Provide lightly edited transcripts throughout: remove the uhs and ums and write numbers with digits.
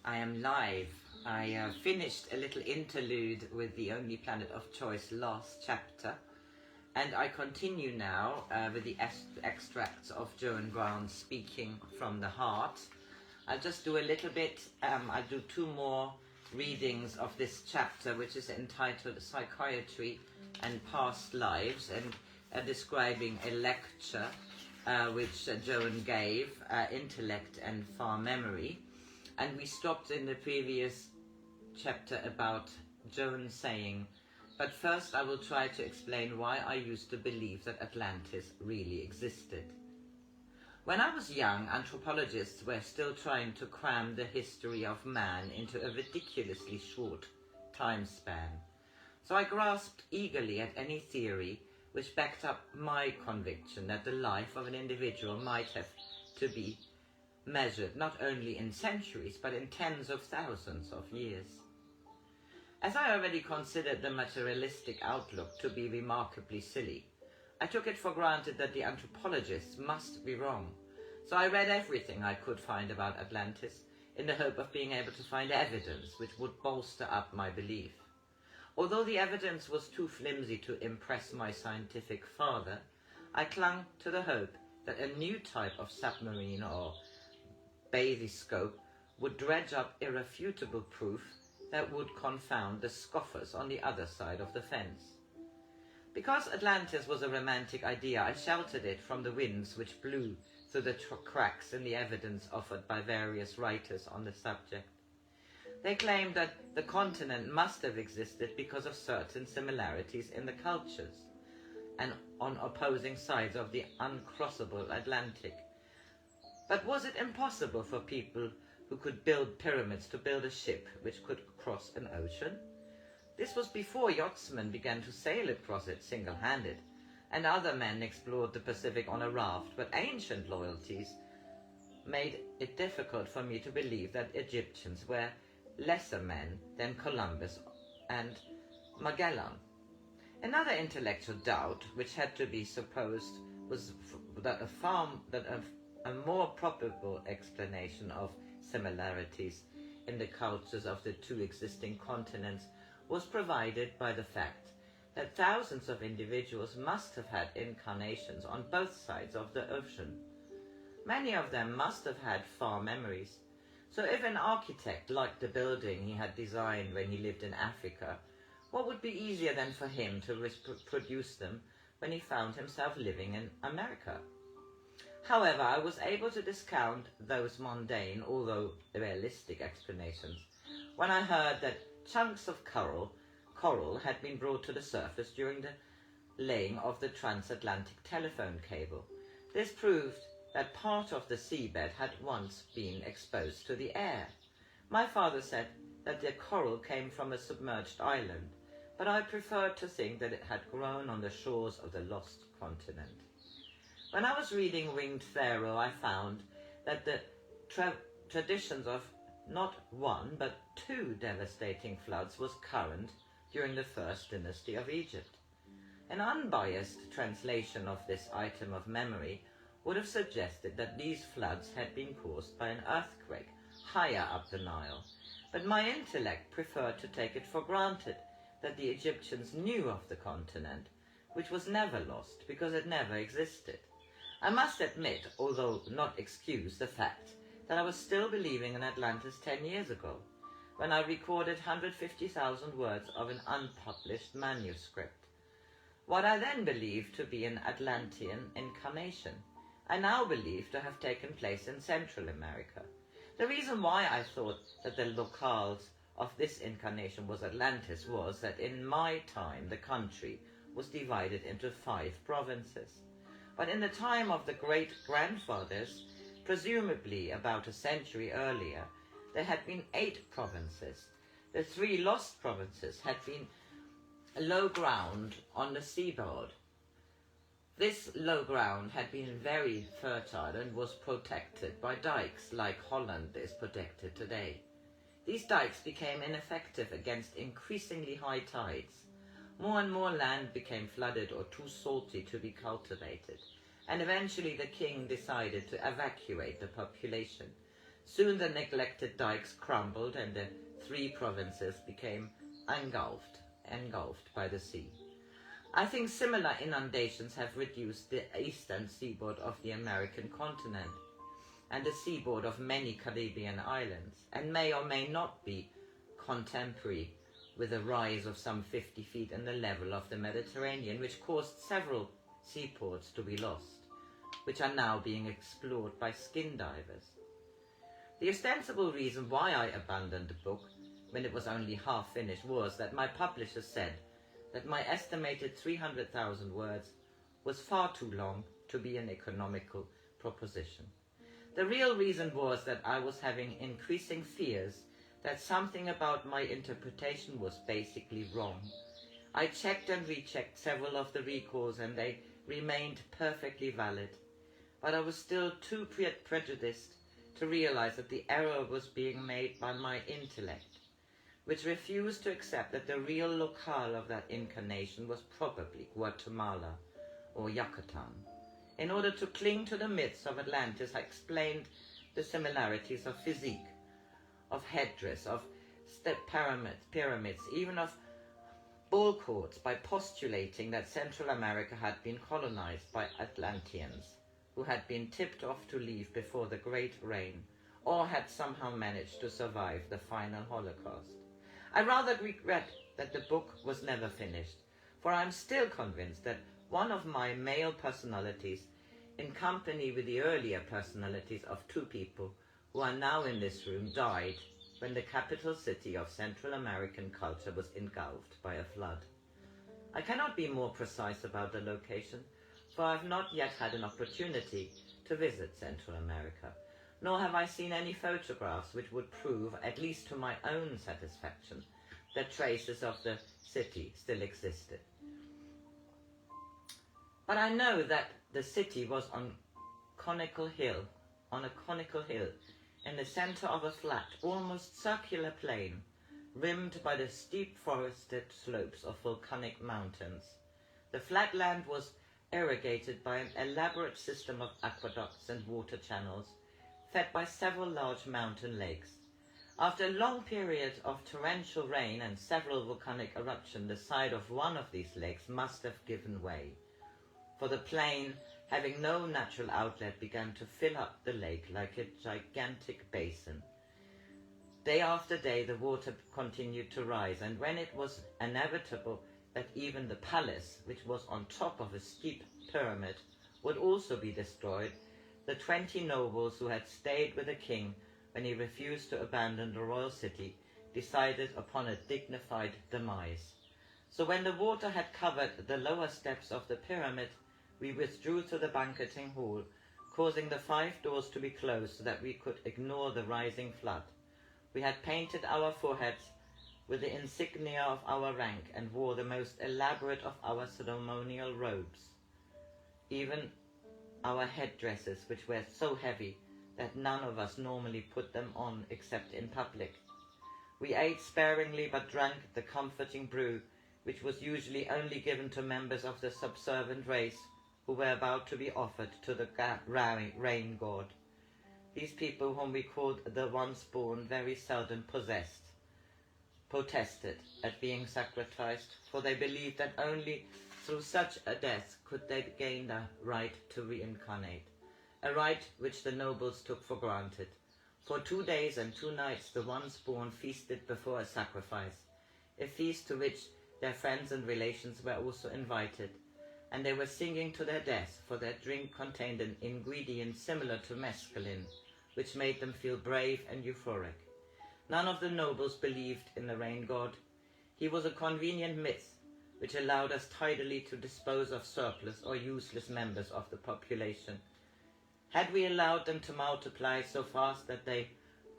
I am live. I finished a little interlude with The Only Planet of Choice last chapter, and I continue now with the extracts of Joan Grant speaking from the heart. I'll just do a little bit, I'll do two more readings of this chapter, which is entitled Psychiatry and Past Lives, and describing a lecture which Joan gave, Intellect and Far Memory. And we stopped in the previous chapter about Joan saying, but first I will try to explain why I used to believe that Atlantis really existed. When I was young, anthropologists were still trying to cram the history of man into a ridiculously short time span. So I grasped eagerly at any theory which backed up my conviction that the life of an individual might have to be measured not only in centuries but in tens of thousands of years. As I already considered the materialistic outlook to be remarkably silly, I took it for granted that the anthropologists must be wrong. So I read everything I could find about Atlantis in the hope of being able to find evidence which would bolster up my belief. Although the evidence was too flimsy to impress my scientific father, I clung to the hope that a new type of submarine or bathyscope would dredge up irrefutable proof that would confound the scoffers on the other side of the fence. Because Atlantis was a romantic idea, I sheltered it from the winds which blew through the cracks in the evidence offered by various writers on the subject. They claimed that the continent must have existed because of certain similarities in the cultures and on opposing sides of the uncrossable Atlantic. But was it impossible for people who could build pyramids to build a ship which could cross an ocean? This was before yachtsmen began to sail across it single-handed, and other men explored the Pacific on a raft, but ancient loyalties made it difficult for me to believe that Egyptians were lesser men than Columbus and Magellan. Another intellectual doubt, which had to be supposed, was that a more probable explanation of similarities in the cultures of the two existing continents was provided by the fact that thousands of individuals must have had incarnations on both sides of the ocean. Many of them must have had far memories. So if an architect liked the building he had designed when he lived in Africa, what would be easier than for him to reproduce them when he found himself living in America? However, I was able to discount those mundane, although realistic explanations, when I heard that chunks of coral had been brought to the surface during the laying of the transatlantic telephone cable. This proved that part of the seabed had once been exposed to the air. My father said that the coral came from a submerged island, but I preferred to think that it had grown on the shores of the lost continent. When I was reading Winged Pharaoh, I found that the traditions of not one but two devastating floods was current during the first dynasty of Egypt. An unbiased translation of this item of memory would have suggested that these floods had been caused by an earthquake higher up the Nile, but my intellect preferred to take it for granted that the Egyptians knew of the continent, which was never lost because it never existed. I must admit, although not excuse, the fact that I was still believing in Atlantis 10 years ago, when I recorded 150,000 words of an unpublished manuscript. What I then believed to be an Atlantean incarnation, I now believe to have taken place in Central America. The reason why I thought that the locales of this incarnation was Atlantis was that in my time the country was divided into 5 provinces. But in the time of the great-grandfathers, presumably about a century earlier, there had been 8 provinces. The 3 lost provinces had been low ground on the seaboard. This low ground had been very fertile and was protected by dikes like Holland is protected today. These dikes became ineffective against increasingly high tides. More and more land became flooded or too salty to be cultivated, and eventually the king decided to evacuate the population. Soon the neglected dikes crumbled and the 3 provinces became engulfed by the sea. I think similar inundations have reduced the eastern seaboard of the American continent and the seaboard of many Caribbean islands, and may or may not be contemporary with a rise of some 50 feet in the level of the Mediterranean, which caused several seaports to be lost, which are now being explored by skin divers. The ostensible reason why I abandoned the book when it was only half finished was that my publisher said that my estimated 300,000 words was far too long to be an economical proposition. The real reason was that I was having increasing fears that something about my interpretation was basically wrong. I checked and rechecked several of the recalls and they remained perfectly valid, but I was still too prejudiced to realize that the error was being made by my intellect, which refused to accept that the real locale of that incarnation was probably Guatemala or Yucatan. In order to cling to the myths of Atlantis, I explained the similarities of physique, of headdress, of pyramids, even of ball courts, by postulating that Central America had been colonized by Atlanteans, who had been tipped off to leave before the Great Rain, or had somehow managed to survive the final Holocaust. I rather regret that the book was never finished, for I am still convinced that one of my male personalities, in company with the earlier personalities of 2 people who are now in this room, died when the capital city of Central American culture was engulfed by a flood. I cannot be more precise about the location, for I have not yet had an opportunity to visit Central America, nor have I seen any photographs which would prove, at least to my own satisfaction, that traces of the city still existed. But I know that the city was on a conical hill, in the center of a flat, almost circular plain, rimmed by the steep forested slopes of volcanic mountains. The flat land was irrigated by an elaborate system of aqueducts and water channels, fed by several large mountain lakes. After a long period of torrential rain and several volcanic eruptions, the side of one of these lakes must have given way, for the plain, having no natural outlet, began to fill up the lake like a gigantic basin. Day after day the water continued to rise, and when it was inevitable that even the palace, which was on top of a steep pyramid, would also be destroyed, the 20 nobles who had stayed with the king when he refused to abandon the royal city decided upon a dignified demise. So when the water had covered the lower steps of the pyramid, we withdrew to the banqueting hall, causing the 5 doors to be closed so that we could ignore the rising flood. We had painted our foreheads with the insignia of our rank and wore the most elaborate of our ceremonial robes, even our headdresses, which were so heavy that none of us normally put them on except in public. We ate sparingly but drank the comforting brew, which was usually only given to members of the subservient race who were about to be offered to the rain god. These people, whom we called the once-born, very seldom protested at being sacrificed, for they believed that only through such a death could they gain the right to reincarnate, a right which the nobles took for granted. For 2 days and 2 nights the once-born feasted before a sacrifice, a feast to which their friends and relations were also invited, and they were singing to their death, for their drink contained an ingredient similar to mescaline, which made them feel brave and euphoric. None of the nobles believed in the rain god. He was a convenient myth, which allowed us tidily to dispose of surplus or useless members of the population. Had we allowed them to multiply so fast that they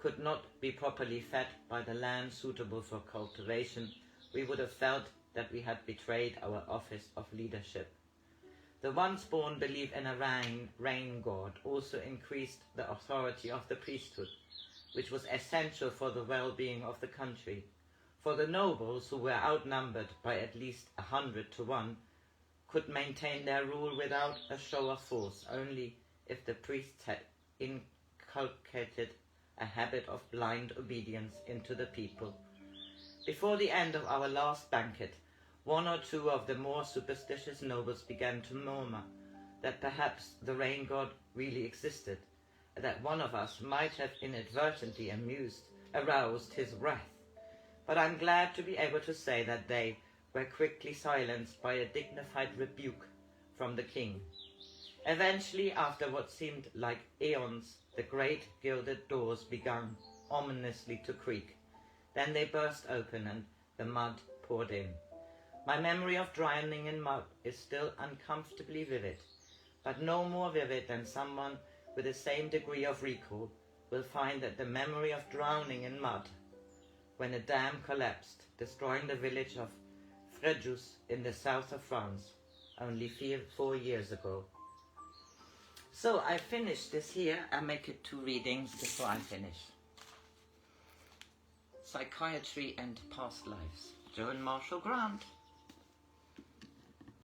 could not be properly fed by the land suitable for cultivation, we would have felt that we had betrayed our office of leadership. The once-born belief in a rain god also increased the authority of the priesthood, which was essential for the well-being of the country. For the nobles, who were outnumbered by at least 100 to 1, could maintain their rule without a show of force only if the priests had inculcated a habit of blind obedience into the people. Before the end of our last banquet, one or two of the more superstitious nobles began to murmur that perhaps the rain god really existed, and that one of us might have inadvertently aroused his wrath. But I'm glad to be able to say that they were quickly silenced by a dignified rebuke from the king. Eventually, after what seemed like eons, the great gilded doors began ominously to creak. Then they burst open and the mud poured in. My memory of drowning in mud is still uncomfortably vivid, but no more vivid than someone with the same degree of recall will find that the memory of drowning in mud when a dam collapsed, destroying the village of Fréjus in the south of France only 4 years ago. So I finished this here. I make it 2 readings before I finish. Psychiatry and Past Lives, Joan Marshall Grant.